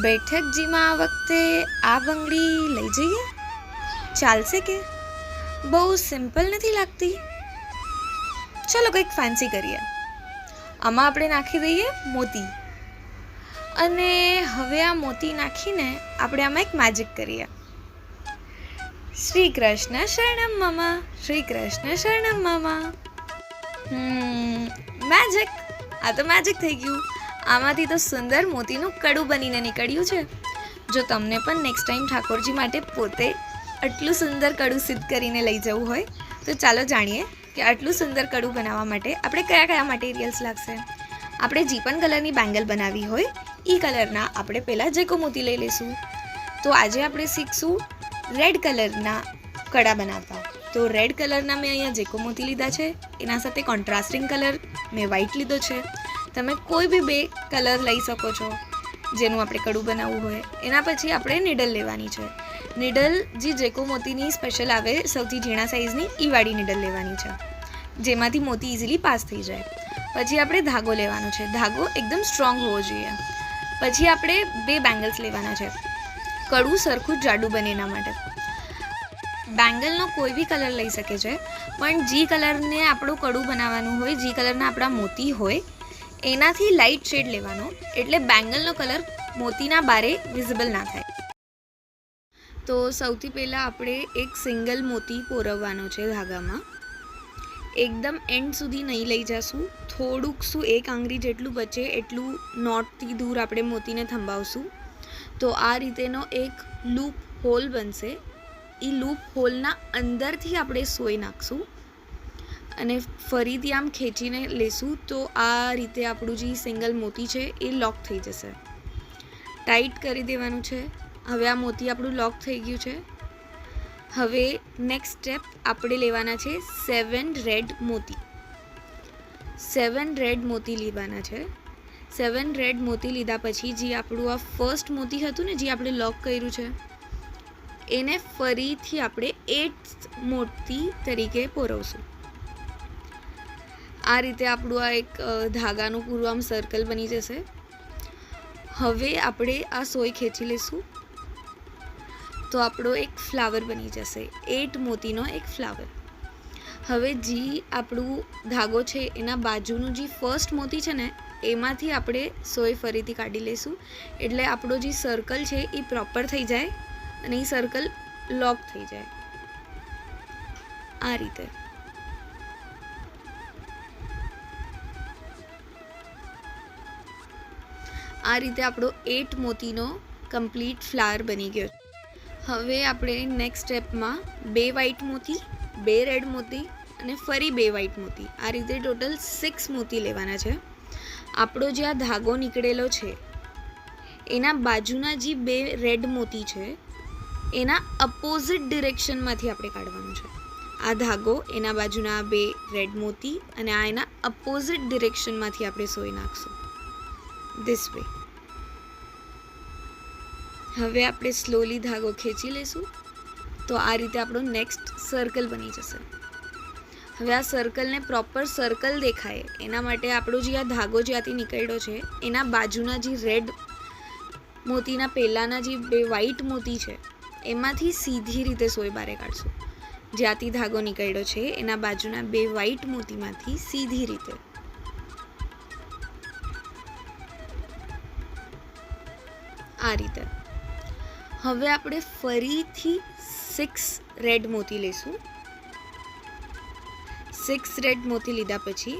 બેઠકજીમાં આ વખતે આ બંગડી લઈ જઈએ, ચાલશે કે? બહુ સિમ્પલ નથી લાગતી? ચલો કંઈક ફેન્સી કરીએ. આમાં આપણે નાખી દઈએ મોતી, અને હવે આ મોતી નાખીને આપણે આમાં એક મેજિક કરીએ. શ્રી કૃષ્ણ શરણમ મમા, શ્રી કૃષ્ણ શરણમ મમા. મેજિક! આ તો મેજિક થઈ ગયું. આમાંથી તો સુંદર મોતીનું કડું બનીને નીકળ્યું છે. જો તમને પણ નેક્સ્ટ ટાઈમ ઠાકોરજી માટે પોતે આટલું સુંદર કડું સિદ્ધ કરીને લઈ જવું હોય તો ચાલો જાણીએ કે આટલું સુંદર કડું બનાવવા માટે આપણે કયા કયા મટીરિયલ્સ લાગશે. આપણે જે પણ કલરની બેંગલ બનાવવી હોય એ કલરના આપણે પહેલાં જેકો મોતી લઈ લઈશું. તો આજે આપણે શીખશું રેડ કલરના કડા બનાવતા. તો રેડ કલરના મેં અહીંયા જેકો મોતી લીધા છે, એના સાથે કોન્ટ્રાસ્ટિંગ કલર મેં વ્હાઇટ લીધો છે. તમે કોઈ બી બે કલર લઈ શકો છો જેનું આપણે કડું બનાવવું હોય. એના પછી આપણે નીડલ લેવાની છે. નીડલ જે જેકો મોતીની સ્પેશિયલ આવે સૌથી ઝીણા સાઇઝની એ વાળી નીડલ લેવાની છે, જેમાંથી મોતી ઇઝીલી પાસ થઈ જાય. પછી આપણે ધાગો લેવાનો છે. ધાગો એકદમ સ્ટ્રોંગ હોવો જોઈએ. પછી આપણે બે બેંગલ્સ લેવાના છે, કડું સરખું જાડું બને એના માટે. બેંગલનો કોઈ બી કલર લઈ શકે છે, પણ જે કલરને આપણું કડું બનાવવાનું હોય, જે કલરના આપણા મોતી હોય એનાથી લાઇટ શેડ લેવાનો, એટલે બેંગલનો કલર મોતીના બારે વિઝિબલ ના થાય. તો સૌથી પહેલાં આપણે એક સિંગલ મોતી પોરવવાનો છે ધાગામાં. એકદમ એન્ડ સુધી નહીં લઈ જશું, થોડુંક શું એક આંગળી જેટલું બચે એટલું નોટથી દૂર આપણે મોતીને થંભાવશું. તો આ રીતેનો એક લૂપ હોલ બનશે. એ લૂપ હોલના અંદરથી આપણે સોય નાખશું અને ફરીથી આમ ખેંચીને લેશું. તો આ રીતે આપણું જે સિંગલ મોતી છે એ લોક થઈ જશે. ટાઈટ કરી દેવાનું છે. હવે આ મોતી આપણું લોક થઈ ગયું છે. હવે નેક્સ્ટ સ્ટેપ આપણે લેવાના છે 7 રેડ મોતી. 7 રેડ મોતી લેવાના છે. 7 રેડ મોતી લીધા પછી જે આપણું આ ફર્સ્ટ મોતી હતું ને, જે આપણે લોક કર્યું છે, એને ફરીથી આપણે 8 મોતી તરીકે પોરવશું. આ રીતે આપણું આ એક ધાગાનું પૂરું આમ સર્કલ બની જશે. હવે આપણે આ સોય ખેંચી લઈશું તો આપણો એક ફ્લાવર બની જશે, 8 મોતીનો એક ફ્લાવર. હવે જે આપણું ધાગો છે એના બાજુનું જે ફર્સ્ટ મોતી છે ને, એમાંથી આપણે સોય ફરીથી કાઢી લઈશું, એટલે આપણો જે સર્કલ છે એ પ્રોપર થઈ જાય અને એ સર્કલ લોક થઈ જાય. આ રીતે આપણો 8 મોતીનો કમ્પ્લીટ ફ્લાવર બની ગયો. હવે આપણે નેક્સ્ટ સ્ટેપમાં 2 વ્હાઇટ મોતી, 2 રેડ મોતી અને ફરી 2 વ્હાઇટ મોતી, આ રીતે ટોટલ 6 મોતી લેવાના છે. આપણો જે આ ધાગો નીકળેલો છે એના બાજુના જે 2 રેડ મોતી છે એના અપોઝિટ ડિરેક્શનમાંથી આપણે કાઢવાનું છે. આ ધાગો, એના બાજુના 2 રેડ મોતી અને આ એના અપોઝિટ ડિરેક્શનમાંથી આપણે સોય નાખશું, ધીસ વે. હવે આપણે સ્લોલી ધાગો ખેંચી લઈશું તો આ રીતે આપણો નેક્સ્ટ સર્કલ બની જશે. હવે આ સર્કલને પ્રોપર સર્કલ દેખાય એના માટે આપણો જે આ ધાગો જ્યાંથી નીકળ્યો છે એના બાજુના જે રેડ મોતીના પહેલાંના જે 2 વ્હાઇટ મોતી છે એમાંથી સીધી રીતે સોય બારે કાઢશું. જ્યાંથી ધાગો નીકળ્યો છે એના બાજુના 2 વ્હાઇટ મોતીમાંથી સીધી રીતે. આ રીતે. હવે આપણે ફરીથી 6 રેડ મોતી લઈશું. 6 રેડ મોતી લીધા પછી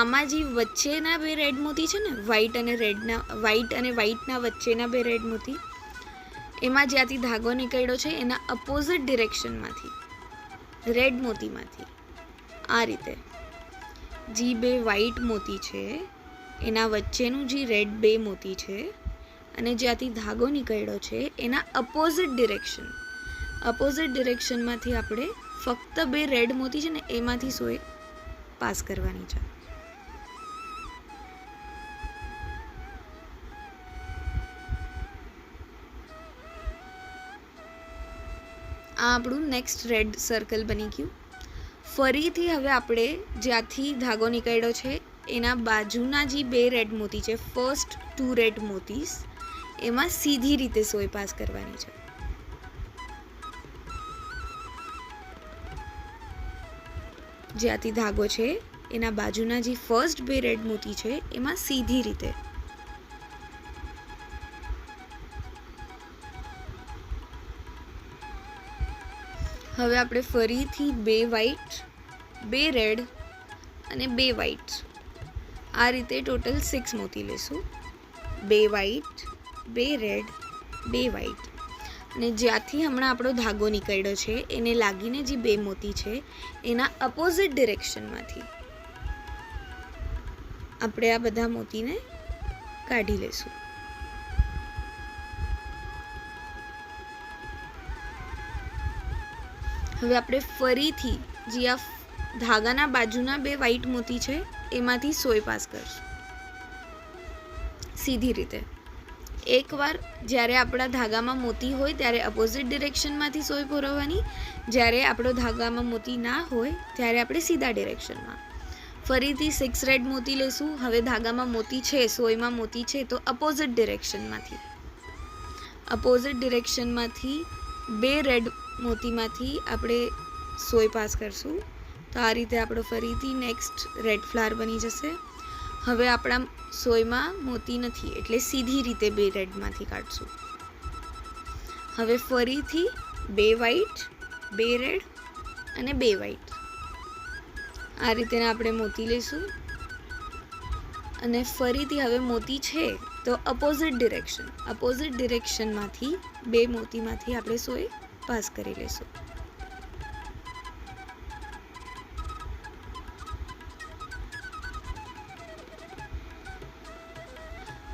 આમાં જે વચ્ચેના 2 રેડ મોતી છે ને, વ્હાઇટ અને વ્હાઇટના વચ્ચેના 2 રેડ મોતી, એમાં જ્યાંથી ધાગો નીકળ્યો છે એના અપોઝિટ ડિરેક્શનમાંથી, રેડ મોતીમાંથી આ રીતે જે 2 વ્હાઇટ મોતી છે એના વચ્ચેનું જે રેડ 2 મોતી છે અને જ્યાંથી ધાગો નીકળ્યો છે એના અપોઝિટ ડિરેક્શનમાંથી આપણે ફક્ત 2 રેડ મોતી છે ને એમાંથી સોય પાસ કરવાની છે. આ આપણું નેક્સ્ટ રેડ સર્કલ બની ગયું. ફરીથી હવે આપણે જ્યાંથી ધાગો નીકળ્યો છે એના બાજુના જે 2 રેડ મોતી છે, ફર્સ્ટ 2 રેડ મોતીસ, એમાં સીધી રીતે સોય પાસ કરવાની છે. જ્યાંથી ધાગો છે એના બાજુના જે ફર્સ્ટ 2 રેડ મોતી છે એમાં સીધી રીતે. હવે આપણે ફરીથી 2 વ્હાઈટ, 2 રેડ અને 2 વ્હાઈટ, આ રીતે ટોટલ 6 મોતી લેશું. 2 વ્હાઈટ, 2 રેડ, 2 વ્હાઈટ, અને જ્યાંથી હમણાં આપણો ધાગો નીકળ્યો છે એને લાગીને જે 2 મોતી છે એના અપોઝિટ ડિરેક્શનમાંથી આપણે આ બધા મોતીને કાઢી લેશું. હવે આપણે ફરીથી જે આ ધાગાના બાજુના 2 વ્હાઈટ મોતી છે એમાંથી સોય પાસ કરશું સીધી રીતે. એકવાર જ્યારે આપણા ધાગામાં મોતી હોય ત્યારે અપોઝિટ ડિરેક્શનમાંથી સોય પુરવવાની, જ્યારે આપણો ધાગામાં મોતી ના હોય ત્યારે આપણે સીધા ડિરેક્શનમાં. ફરીથી 6 રેડ મોતી લેશું. હવે ધાગામાં મોતી છે, સોયમાં મોતી છે, તો અપોઝિટ ડિરેક્શનમાંથી 2 રેડ મોતીમાંથી આપણે સોય પાસ કરશું. તો આ રીતે આપણો ફરીથી નેક્સ્ટ રેડ ફ્લાવર બની જશે. હવે આપણા સોયમાં મોતી નથી એટલે સીધી રીતે 2 રેડમાંથી કાઢશું. હવે ફરીથી 2 વ્હાઈટ, 2 રેડ અને 2 વ્હાઈટ, આ રીતે આપણે મોતી લઈશું. અને ફરીથી હવે મોતી છે તો અપોઝિટ ડિરેક્શનમાંથી 2 મોતીમાંથી આપણે સોય પાસ કરી લઈશું.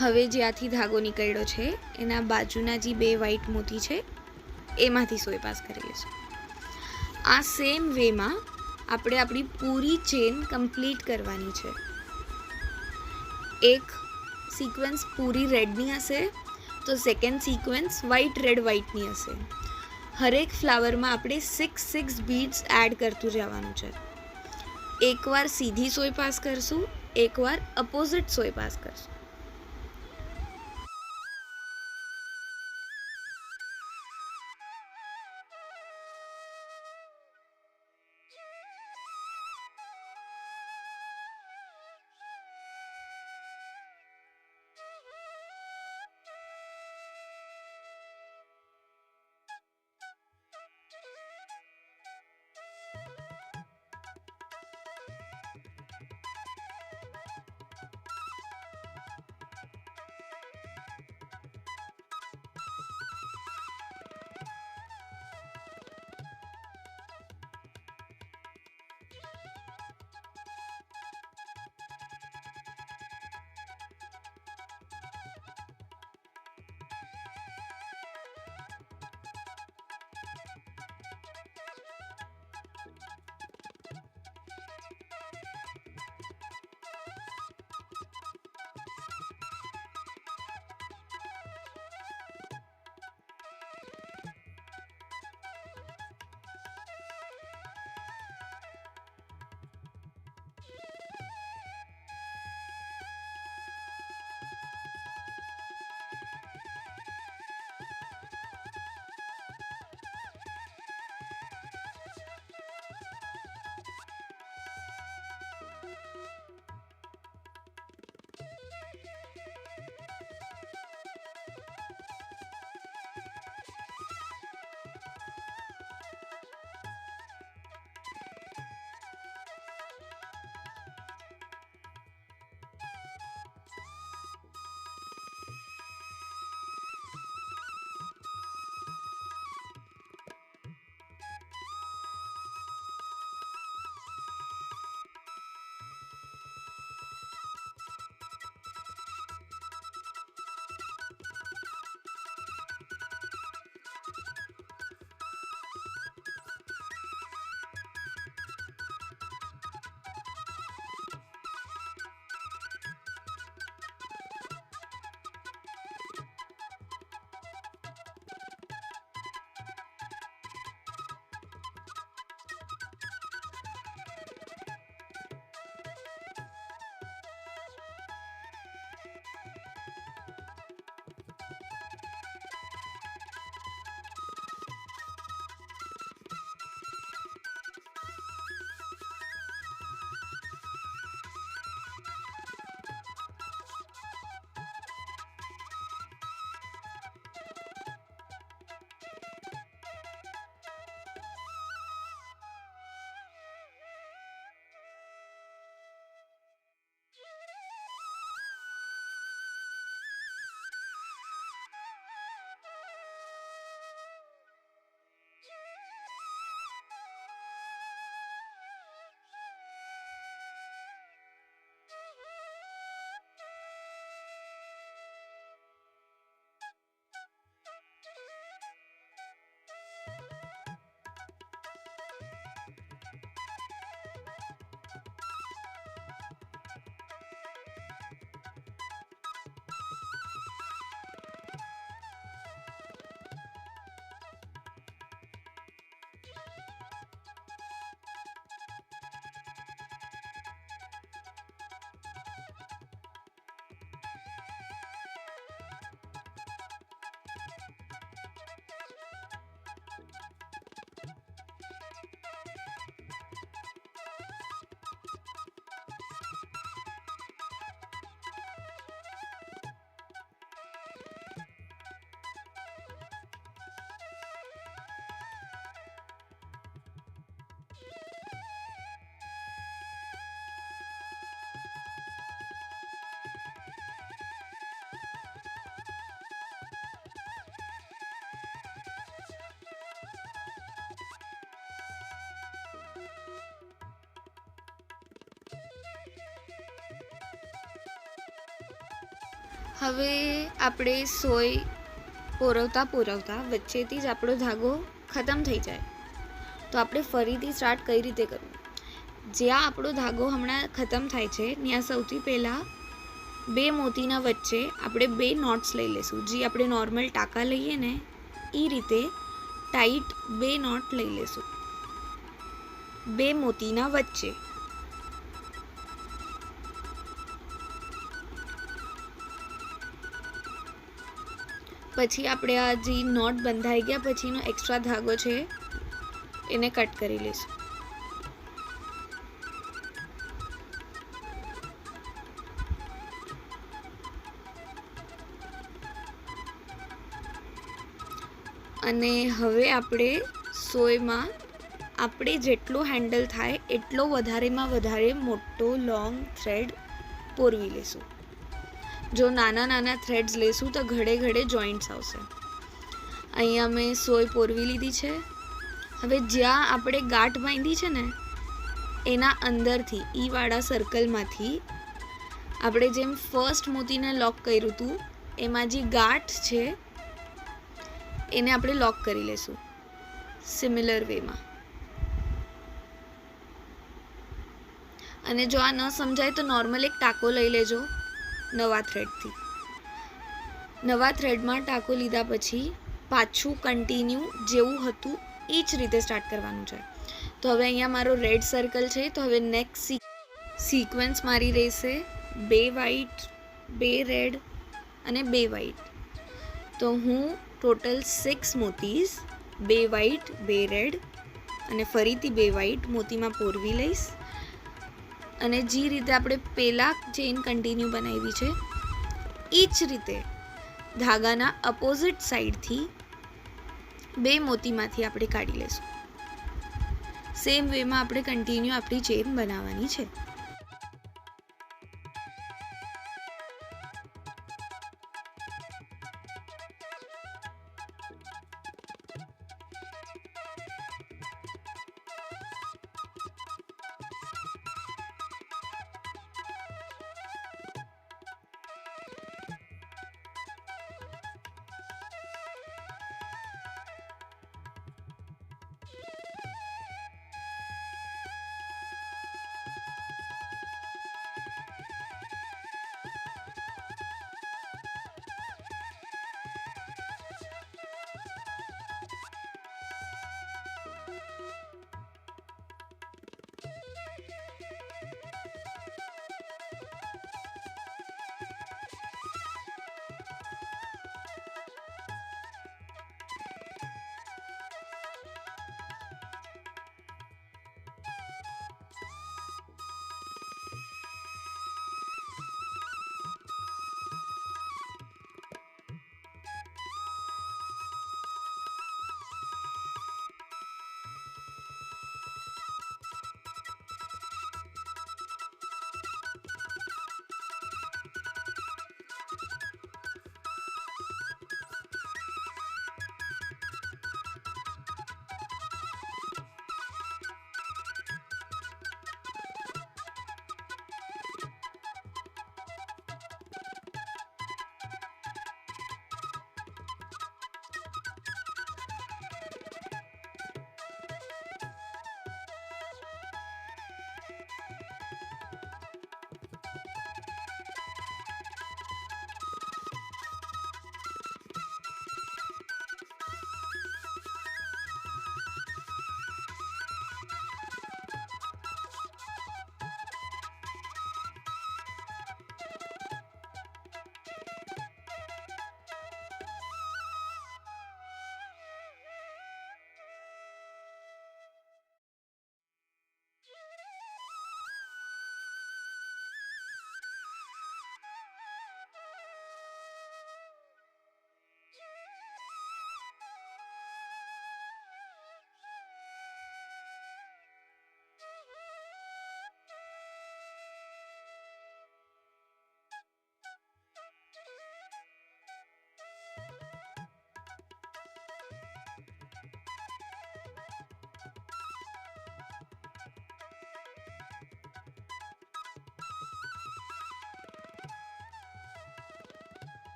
હવે જ્યાંથી ધાગો નીકળ્યો છે એના બાજુના જે 2 વ્હાઈટ મોતી છે એમાંથી સોય પાસ કરી લઈશું. આ સેમ વેમાં આપણે આપણી પૂરી ચેન કમ્પ્લીટ કરવાની છે. એક સિક્વન્સ પૂરી રેડની હશે તો સેકન્ડ સિક્વન્સ વ્હાઈટ રેડ વ્હાઈટની હશે. હરેક ફ્લાવરમાં આપણે 6 બીડ્સ એડ કરતું જવાનું છે. એકવાર સીધી સોય પાસ કરશું, એકવાર અપોઝિટ સોય પાસ કરશું. હવે આપણે સોય પોરવતા પોરવતા વચ્ચેથી જ આપણો ધાગો ખતમ થઈ જાય, તો આપણે ફરીથી સ્ટાર્ટ કઈ રીતે કરવું? જ્યાં આપણો ધાગો હમણાં ખતમ થાય છે ત્યાં સૌથી પહેલાં 2 મોતીના વચ્ચે આપણે 2 નોટ્સ લઈ લઈશું. જે આપણે નોર્મલ ટાંકા લઈએ ને એ રીતે ટાઈટ 2 નોટ લઈ લઈશું 2 મોતીના વચ્ચે. પછી આપણે આ જે નોટ બંધાઈ ગયા પછીનો એક્સ્ટ્રા ધાગો છે એને કટ કરી લઈશું. અને હવે આપણે સોયમાં આપણે જેટલો હેન્ડલ થાય એટલો વધારેમાં વધારે મોટો લોંગ થ્રેડ પોરવી લેશું. જો નાના નાના થ્રેડ્સ લેશું તો ઘડે ઘડે જોઈન્ટ્સ આવશે. અહીંયા મેં સોય પોરવી લીધી છે. હવે જ્યાં આપણે ગાંઠ બાંધી છે ને એના અંદરથી વાળા સર્કલમાંથી આપણે જેમ ફર્સ્ટ મોતીને લોક કર્યું હતું એમાં જે ગાંઠ છે એને આપણે લોક કરી લેશું સિમિલર વેમાં. અને જો આ ન સમજાય તો નોર્મલ એક ટાંકો લઈ લેજો નવા થ્રેડથી. નવા થ્રેડમાં ટાંકો લીધા પછી પાછું કન્ટિન્યુ જેવું હતું એ જ રીતે સ્ટાર્ટ કરવાનું છે. તો હવે અહીંયા મારો રેડ સર્કલ છે, તો હવે નેક્સ્ટ સિક્વન્સ મારી રહેશે 2 વ્હાઈટ 2 રેડ અને 2 વ્હાઈટ. તો હું ટોટલ 6 મોતીસ 2 વ્હાઈટ 2 રેડ અને ફરીથી 2 વ્હાઈટ મોતીમાં પોરવી લઈશ. અને જે રીતે આપણે પહેલાં ચેઇન કન્ટિન્યુ બનાવી છે એ જ રીતે ધાગાના અપોઝિટ સાઈડથી 2 મોતીમાંથી આપણે કાઢી લઈશું. સેમ વેમાં આપણે કન્ટિન્યુ આપણી ચેઇન બનાવવાની છે.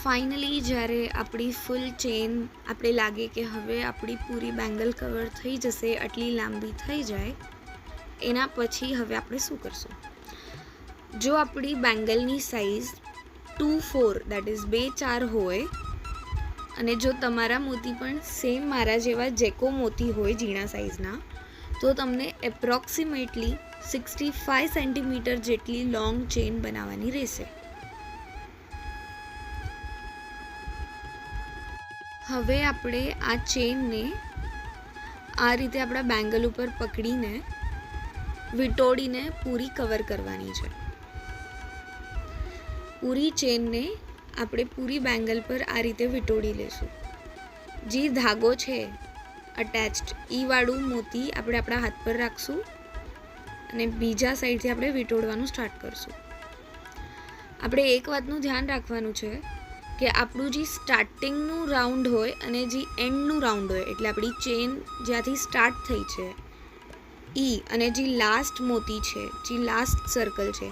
ફાઇનલી જ્યારે આપણી ફૂલ ચેન આપણે લાગે કે હવે આપણી પૂરી બેંગલ કવર થઈ જશે, આટલી લાંબી થઈ જાય, એના પછી હવે આપણે શું કરશું? જો આપણી બેંગલની સાઇઝ 2-4 દેટ ઇઝ 2-4 હોય, અને જો તમારા મોતી પણ સેમ મારા જેવા જેકો મોતી હોય ઝીણા સાઇઝના, તો તમને એપ્રોક્સિમેટલી 65 સેન્ટીમીટર જેટલી લોંગ ચેન બનાવવાની રહેશે. હવે આપણે આ ચેનને આ રીતે આપણા બેંગલ ઉપર પકડીને વીંટોળીને પૂરી કવર કરવાની છે. પૂરી ચેનને આપણે પૂરી બેંગલ પર આ રીતે વીંટોળી લેશું. જે ધાગો છે અટેચ્ડ એ વાળું મોતી આપણે આપણા હાથ પર રાખશું અને બીજા સાઈડથી આપણે વીંટોળવાનું સ્ટાર્ટ કરશું. આપણે એક વાતનું ધ્યાન રાખવાનું છે કે આપણું જે સ્ટાર્ટિંગનું રાઉન્ડ હોય અને જે એન્ડનું રાઉન્ડ હોય, એટલે આપણી ચેન જ્યાંથી સ્ટાર્ટ થઈ છે અને જે લાસ્ટ મોતી છે, જે લાસ્ટ સર્કલ છે,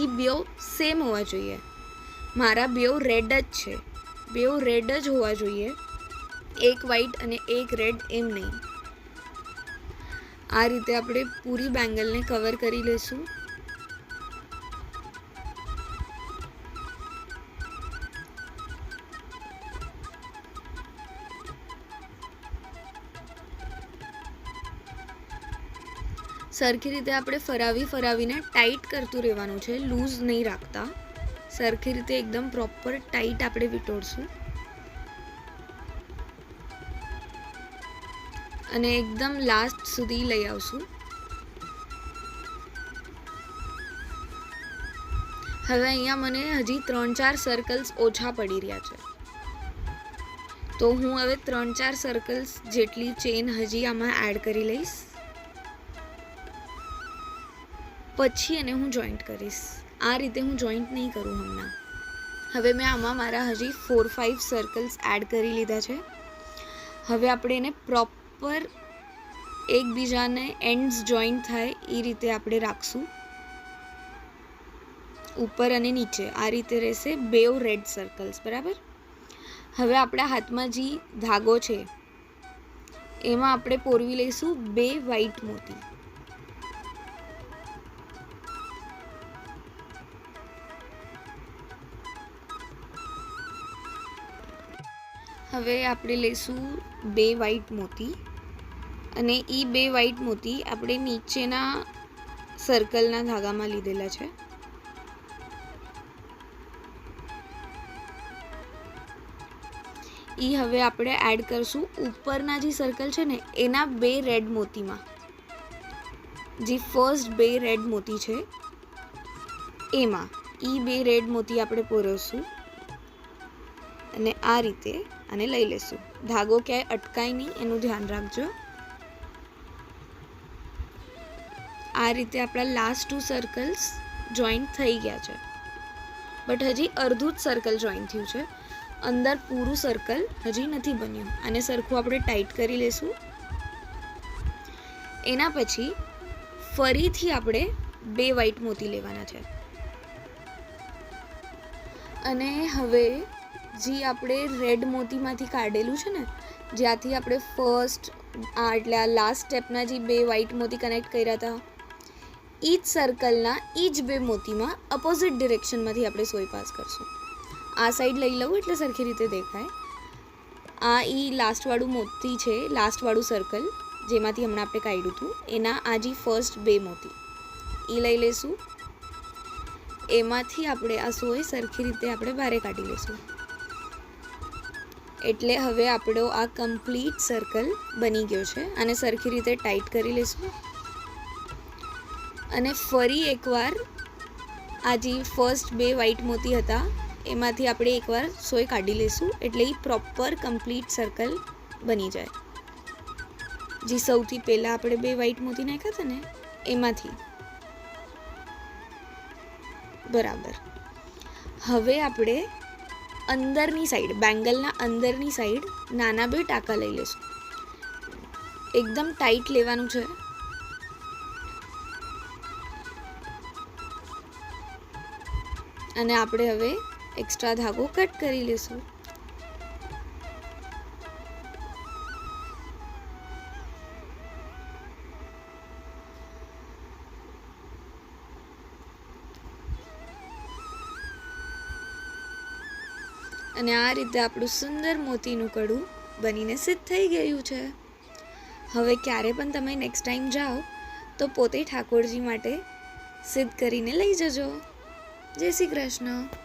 એ બેઉ સેમ હોવા જોઈએ. મારા બેઉ રેડ જ છે, બેઉ રેડ જ હોવા જોઈએ, એક વ્હાઈટ અને એક રેડ એમ નહીં. આ રીતે આપણે પૂરી બેંગલને કવર કરી લઈશું. સરખી રીતે આપણે ફરાવીને ટાઈટ કરતું રહેવાનું છે, લૂઝ નહીં રાખતા. સરખી રીતે એકદમ પ્રોપર ટાઈટ આપણે વીંટોળશું અને એકદમ લાસ્ટ સુધી લઈ આવશું. હવે અહીંયા મને હજી 3-4 સર્કલ્સ ઓછા પડી રહ્યા છે, તો હું હવે 3-4 સર્કલ્સ જેટલી ચેન હજી આમાં એડ કરી લઈશ, પછી એને હું જોઈન્ટ કરીશ. આ રીતે હું જોઈન્ટ નહીં કરું હમણાં. હવે મેં આમાં મારા હજી 4-5 સર્કલ્સ એડ કરી લીધા છે. હવે આપણે એને પ્રોપર એકબીજાને એન્ડ્સ જોઈન્ટ થાય એ રીતે આપણે રાખશું. ઉપર અને નીચે આ રીતે રહેશે બેવ રેડ સર્કલ્સ, બરાબર. હવે આપણા હાથમાં જે ધાગો છે એમાં આપણે પોરવી લઈશું 2 વ્હાઈટ મોતી. હવે આપણે લઈશું 2 વ્હાઈટ મોતી અને એ 2 વ્હાઈટ મોતી આપણે નીચેના સર્કલના ધાગામાં લીધેલા છે. એ હવે આપણે એડ કરશું ઉપરના જે સર્કલ છે ને એના 2 રેડ મોતીમાં. જે ફર્સ્ટ 2 રેડ મોતી છે એમાં એ 2 રેડ મોતી આપણે પોરવશું અને આ રીતે આને લઈ લેશું. ધાગો ક્યાંય અટકાય નહીં એનું ધ્યાન રાખજો. આ રીતે આપણા લાસ્ટ 2 સર્કલ્સ જોઈન્ટ થઈ ગયા છે, બટ હજી અડધું જ સર્કલ જોઈન્ટ થયું છે, અંદર પૂરું સર્કલ હજી નથી બન્યું. આને સરખું આપણે ટાઈટ કરી લેશું. એના પછી ફરીથી આપણે 2 વ્હાઈટ મોતી લેવાના છે અને હવે જે આપણે રેડ મોતીમાંથી કાઢેલું છે ને, જ્યાંથી આપણે ફર્સ્ટ એટલે આ લાસ્ટ સ્ટેપના જે 2 વ્હાઈટ મોતી કનેક્ટ કર્યા હતા, એ જ સર્કલના એ જ 2 મોતીમાં અપોઝિટ ડિરેક્શનમાંથી આપણે સોય પાસ કરશું. આ સાઈડ લઈ લઉં એટલે સરખી રીતે દેખાય. આ એ લાસ્ટવાળું મોતી છે, લાસ્ટવાળું સર્કલ જેમાંથી હમણાં આપણે કાઢ્યું હતું, એના આ જે ફર્સ્ટ 2 મોતી એ લઈ લઈશું. એમાંથી આપણે આ સોય સરખી રીતે આપણે બહાર કાઢી લઈશું. એટલે હવે આપણો આ કમ્પ્લીટ સર્કલ બની ગયો છે. આને સરખી રીતે ટાઈટ કરી લઈશું અને ફરી એકવાર આ જે ફર્સ્ટ 2 વ્હાઈટ મોતી હતા એમાંથી આપણે એકવાર સોય કાઢી લઈશું, એટલે એ પ્રોપર કમ્પ્લીટ સર્કલ બની જાય. જે સૌથી પહેલાં આપણે 2 વ્હાઈટ મોતી નાખ્યા હતા ને એમાંથી, બરાબર. હવે આપણે અંદરની સાઈડ, બેંગલના અંદરની સાઈડ નાના 2 ટાંકા લઈ લઈશું. એકદમ ટાઈટ લેવાનું છે અને આપણે હવે એક્સ્ટ્રા ધાગો કટ કરી લેશું. અને આ રીતે આપણું સુંદર મોતીનું કડું બનીને સિદ્ધ થઈ ગયું છે. હવે ક્યારે પણ તમે નેક્સ્ટ ટાઈમ જાઓ તો પોતે ઠાકોરજી માટે સિદ્ધ કરીને લઈ જજો. જય શ્રી કૃષ્ણ.